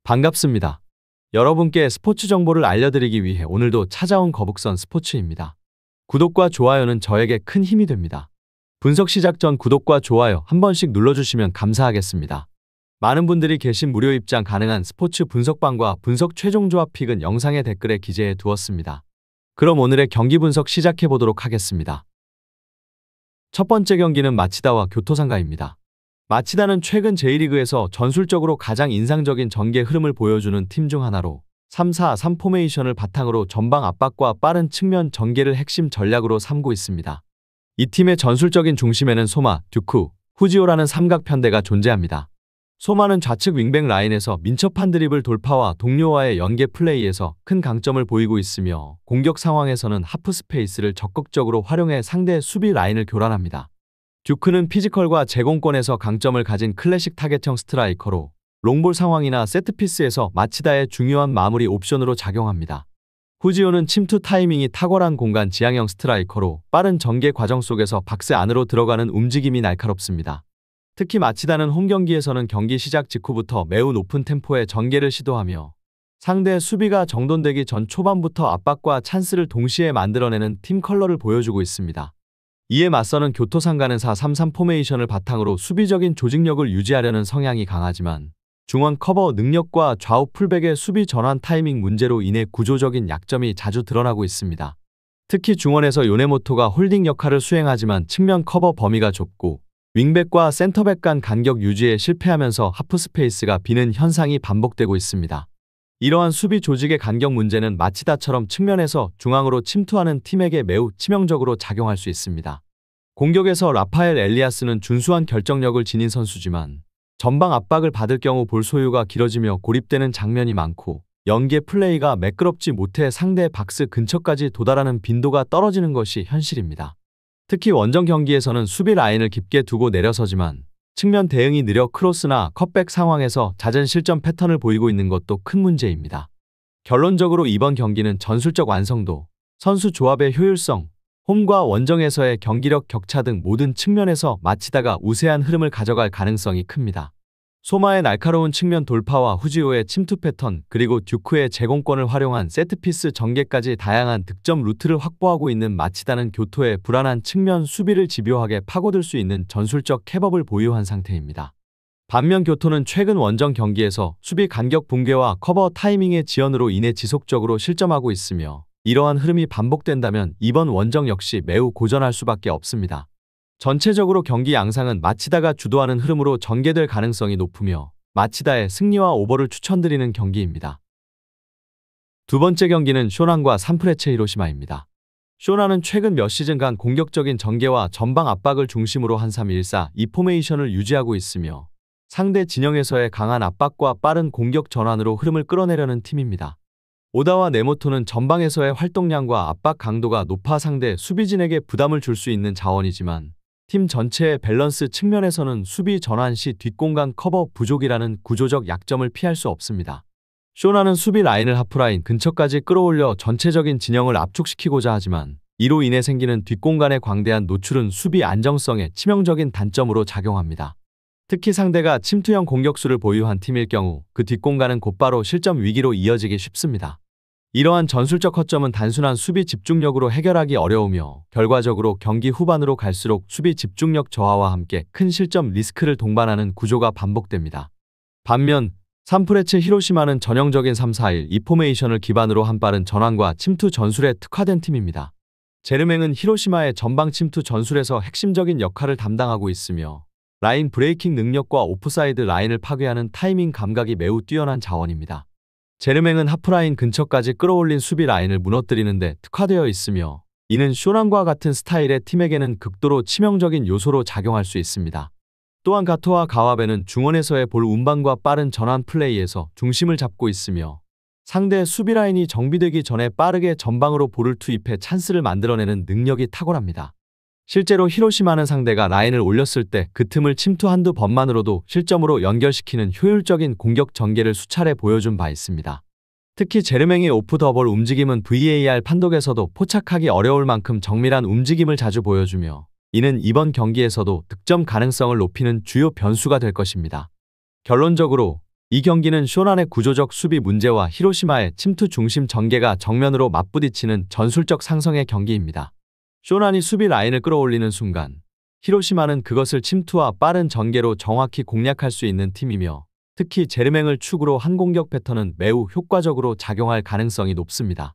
반갑습니다. 여러분께 스포츠 정보를 알려드리기 위해 오늘도 찾아온 거북선 스포츠입니다. 구독과 좋아요는 저에게 큰 힘이 됩니다. 분석 시작 전 구독과 좋아요 한 번씩 눌러주시면 감사하겠습니다. 많은 분들이 계신 무료 입장 가능한 스포츠 분석방과 분석 최종 조합 픽은 영상의 댓글에 기재해 두었습니다. 그럼 오늘의 경기 분석 시작해 보도록 하겠습니다. 첫 번째 경기는 마치다와 교토상가입니다. 마치다는 최근 J리그에서 전술적으로 가장 인상적인 전개 흐름을 보여주는 팀 중 하나로 3-4-3 포메이션을 바탕으로 전방 압박과 빠른 측면 전개를 핵심 전략으로 삼고 있습니다. 이 팀의 전술적인 중심에는 소마, 듀크, 후지오라는 삼각 편대가 존재합니다. 소마는 좌측 윙백 라인에서 민첩한 드리블 돌파와 동료와의 연계 플레이에서 큰 강점을 보이고 있으며 공격 상황에서는 하프 스페이스를 적극적으로 활용해 상대 수비 라인을 교란합니다. 듀크는 피지컬과 제공권에서 강점을 가진 클래식 타겟형 스트라이커로 롱볼 상황이나 세트피스에서 마치다의 중요한 마무리 옵션으로 작용합니다. 후지오는 침투 타이밍이 탁월한 공간 지향형 스트라이커로 빠른 전개 과정 속에서 박스 안으로 들어가는 움직임이 날카롭습니다. 특히 마치다는 홈경기에서는 경기 시작 직후부터 매우 높은 템포의 전개를 시도하며 상대 수비가 정돈되기 전 초반부터 압박과 찬스를 동시에 만들어내는 팀 컬러를 보여주고 있습니다. 이에 맞서는 교토상가는 4-3-3 포메이션을 바탕으로 수비적인 조직력을 유지하려는 성향이 강하지만 중원 커버 능력과 좌우 풀백의 수비 전환 타이밍 문제로 인해 구조적인 약점이 자주 드러나고 있습니다. 특히 중원에서 요네모토가 홀딩 역할을 수행하지만 측면 커버 범위가 좁고 윙백과 센터백 간 간격 유지에 실패하면서 하프 스페이스가 비는 현상이 반복되고 있습니다. 이러한 수비 조직의 간격 문제는 마치다처럼 측면에서 중앙으로 침투하는 팀에게 매우 치명적으로 작용할 수 있습니다. 공격에서 라파엘 엘리아스는 준수한 결정력을 지닌 선수지만 전방 압박을 받을 경우 볼 소요가 길어지며 고립되는 장면이 많고 연계 플레이가 매끄럽지 못해 상대 박스 근처까지 도달하는 빈도가 떨어지는 것이 현실입니다. 특히 원정 경기에서는 수비 라인을 깊게 두고 내려서지만 측면 대응이 느려 크로스나 컷백 상황에서 잦은 실점 패턴을 보이고 있는 것도 큰 문제입니다. 결론적으로 이번 경기는 전술적 완성도, 선수 조합의 효율성, 홈과 원정에서의 경기력 격차 등 모든 측면에서 마치다가 우세한 흐름을 가져갈 가능성이 큽니다. 소마의 날카로운 측면 돌파와 후지오의 침투 패턴 그리고 듀크의 제공권을 활용한 세트피스 전개까지 다양한 득점 루트를 확보하고 있는 마치다는 교토의 불안한 측면 수비를 집요하게 파고들 수 있는 전술적 캡업을 보유한 상태입니다. 반면 교토는 최근 원정 경기에서 수비 간격 붕괴와 커버 타이밍의 지연으로 인해 지속적으로 실점하고 있으며 이러한 흐름이 반복된다면 이번 원정 역시 매우 고전할 수밖에 없습니다. 전체적으로 경기 양상은 마치다가 주도하는 흐름으로 전개될 가능성이 높으며 마치다의 승리와 오버를 추천드리는 경기입니다. 두 번째 경기는 쇼난과 산프레체 히로시마입니다. 쇼난은 최근 몇 시즌간 공격적인 전개와 전방 압박을 중심으로 한 3-1-4-2 포메이션을 유지하고 있으며 상대 진영에서의 강한 압박과 빠른 공격 전환으로 흐름을 끌어내려는 팀입니다. 오다와 네모토는 전방에서의 활동량과 압박 강도가 높아 상대 수비진에게 부담을 줄 수 있는 자원이지만 팀 전체의 밸런스 측면에서는 수비 전환 시 뒷공간 커버 부족이라는 구조적 약점을 피할 수 없습니다. 쇼나는 수비 라인을 하프라인 근처까지 끌어올려 전체적인 진영을 압축시키고자 하지만 이로 인해 생기는 뒷공간의 광대한 노출은 수비 안정성에 치명적인 단점으로 작용합니다. 특히 상대가 침투형 공격수를 보유한 팀일 경우 그 뒷공간은 곧바로 실점 위기로 이어지기 쉽습니다. 이러한 전술적 허점은 단순한 수비 집중력으로 해결하기 어려우며 결과적으로 경기 후반으로 갈수록 수비 집중력 저하와 함께 큰 실점 리스크를 동반하는 구조가 반복됩니다. 반면 산프레체 히로시마는 전형적인 3-4-1-2 포메이션을 기반으로 한 빠른 전환과 침투 전술에 특화된 팀입니다. 제르맹은 히로시마의 전방 침투 전술에서 핵심적인 역할을 담당하고 있으며 라인 브레이킹 능력과 오프사이드 라인을 파괴하는 타이밍 감각이 매우 뛰어난 자원입니다. 제르맹은 하프라인 근처까지 끌어올린 수비 라인을 무너뜨리는 데 특화되어 있으며 이는 쇼난과 같은 스타일의 팀에게는 극도로 치명적인 요소로 작용할 수 있습니다. 또한 가토와 가와베는 중원에서의 볼 운반과 빠른 전환 플레이에서 중심을 잡고 있으며 상대 수비 라인이 정비되기 전에 빠르게 전방으로 볼을 투입해 찬스를 만들어내는 능력이 탁월합니다. 실제로 히로시마는 상대가 라인을 올렸을 때 그 틈을 침투 한두 번만으로도 실점으로 연결시키는 효율적인 공격 전개를 수차례 보여준 바 있습니다. 특히 제르맹의 오프 더 볼 움직임은 VAR 판독에서도 포착하기 어려울 만큼 정밀한 움직임을 자주 보여주며 이는 이번 경기에서도 득점 가능성을 높이는 주요 변수가 될 것입니다. 결론적으로 이 경기는 쇼난의 구조적 수비 문제와 히로시마의 침투 중심 전개가 정면으로 맞부딪히는 전술적 상성의 경기입니다. 쇼난이 수비 라인을 끌어올리는 순간 히로시마는 그것을 침투와 빠른 전개로 정확히 공략할 수 있는 팀이며 특히 제르맹을 축으로 한 공격 패턴은 매우 효과적으로 작용할 가능성이 높습니다.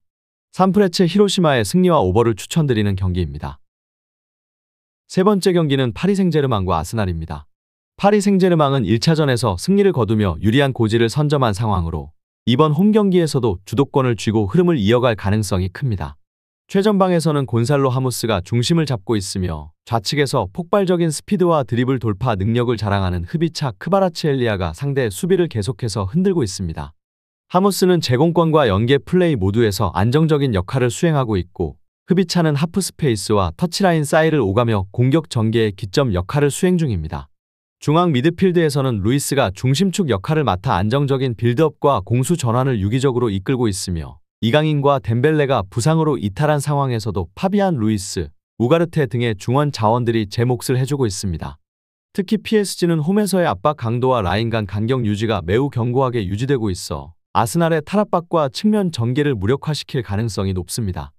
3프레츠 히로시마의 승리와 오버를 추천드리는 경기입니다. 세 번째 경기는 파리 생제르맹과 아스날입니다. 파리 생제르맹은 1차전에서 승리를 거두며 유리한 고지를 선점한 상황으로 이번 홈 경기에서도 주도권을 쥐고 흐름을 이어갈 가능성이 큽니다. 최전방에서는 곤살로 하무스가 중심을 잡고 있으며 좌측에서 폭발적인 스피드와 드리블 돌파 능력을 자랑하는 흡이차 크바라츠엘리아가 상대의 수비를 계속해서 흔들고 있습니다. 하무스는 제공권과 연계 플레이 모두에서 안정적인 역할을 수행하고 있고 흡이차는 하프 스페이스와 터치라인 사이를 오가며 공격 전개의 기점 역할을 수행 중입니다. 중앙 미드필드에서는 루이스가 중심축 역할을 맡아 안정적인 빌드업과 공수 전환을 유기적으로 이끌고 있으며 이강인과 덴벨레가 부상으로 이탈한 상황에서도 파비안 루이스, 우가르테 등의 중원 자원들이 제 몫을 해주고 있습니다. 특히 PSG는 홈에서의 압박 강도와 라인 간 간격 유지가 매우 견고하게 유지되고 있어 아스날의 탈압박과 측면 전개를 무력화시킬 가능성이 높습니다.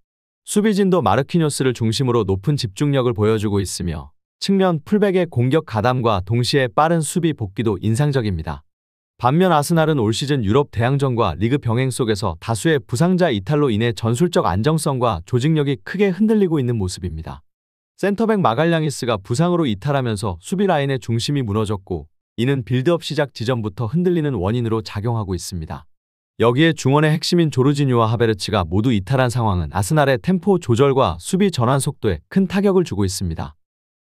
수비진도 마르키뇨스를 중심으로 높은 집중력을 보여주고 있으며 측면 풀백의 공격 가담과 동시에 빠른 수비 복귀도 인상적입니다. 반면 아스날은 올 시즌 유럽 대항전과 리그 병행 속에서 다수의 부상자 이탈로 인해 전술적 안정성과 조직력이 크게 흔들리고 있는 모습입니다. 센터백 마갈량이스가 부상으로 이탈하면서 수비 라인의 중심이 무너졌고 이는 빌드업 시작 지점부터 흔들리는 원인으로 작용하고 있습니다. 여기에 중원의 핵심인 조르지뉴와 하베르츠가 모두 이탈한 상황은 아스날의 템포 조절과 수비 전환 속도에 큰 타격을 주고 있습니다.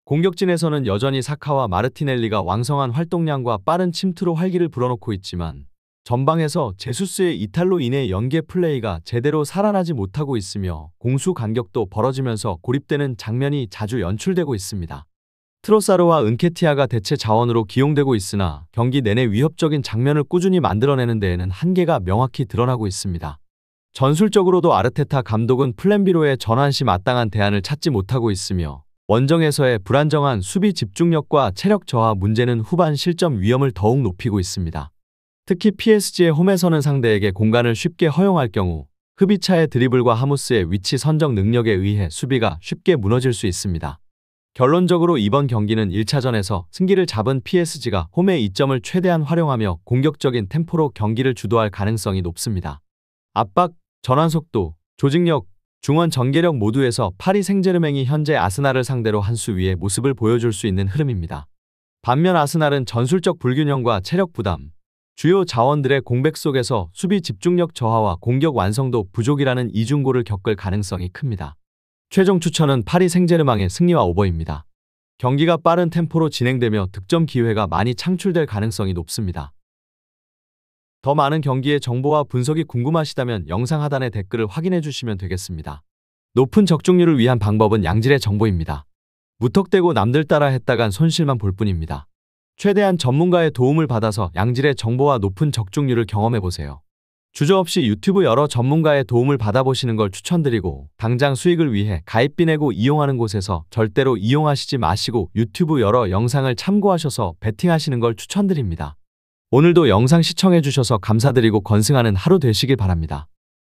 공격진에서는 여전히 사카와 마르티넬리가 왕성한 활동량과 빠른 침투로 활기를 불어넣고 있지만 전방에서 제수스의 이탈로 인해 연계 플레이가 제대로 살아나지 못하고 있으며 공수 간격도 벌어지면서 고립되는 장면이 자주 연출되고 있습니다. 트로사르와 은케티아가 대체 자원으로 기용되고 있으나 경기 내내 위협적인 장면을 꾸준히 만들어내는 데에는 한계가 명확히 드러나고 있습니다. 전술적으로도 아르테타 감독은 플랜 B로의 전환 시 마땅한 대안을 찾지 못하고 있으며 원정에서의 불안정한 수비 집중력과 체력 저하 문제는 후반 실점 위험을 더욱 높이고 있습니다. 특히 PSG의 홈에서는 상대에게 공간을 쉽게 허용할 경우 흡이차의 드리블과 하무스의 위치 선정 능력에 의해 수비가 쉽게 무너질 수 있습니다. 결론적으로 이번 경기는 1차전에서 승기를 잡은 PSG가 홈의 이점을 최대한 활용하며 공격적인 템포로 경기를 주도할 가능성이 높습니다. 압박, 전환 속도, 조직력, 중원 전개력 모두에서 파리 생제르맹이 현재 아스날을 상대로 한 수 위의 모습을 보여줄 수 있는 흐름입니다. 반면 아스날은 전술적 불균형과 체력 부담, 주요 자원들의 공백 속에서 수비 집중력 저하와 공격 완성도 부족이라는 이중고를 겪을 가능성이 큽니다. 최종 추천은 파리 생제르맹의 승리와 오버입니다. 경기가 빠른 템포로 진행되며 득점 기회가 많이 창출될 가능성이 높습니다. 더 많은 경기의 정보와 분석이 궁금하시다면 영상 하단의 댓글을 확인해 주시면 되겠습니다. 높은 적중률을 위한 방법은 양질의 정보입니다. 무턱대고 남들 따라 했다간 손실만 볼 뿐입니다. 최대한 전문가의 도움을 받아서 양질의 정보와 높은 적중률을 경험해보세요. 주저없이 유튜브 여러 전문가의 도움을 받아보시는 걸 추천드리고 당장 수익을 위해 가입비 내고 이용하는 곳에서 절대로 이용하시지 마시고 유튜브 여러 영상을 참고하셔서 베팅하시는 걸 추천드립니다. 오늘도 영상 시청해주셔서 감사드리고 건승하는 하루 되시길 바랍니다.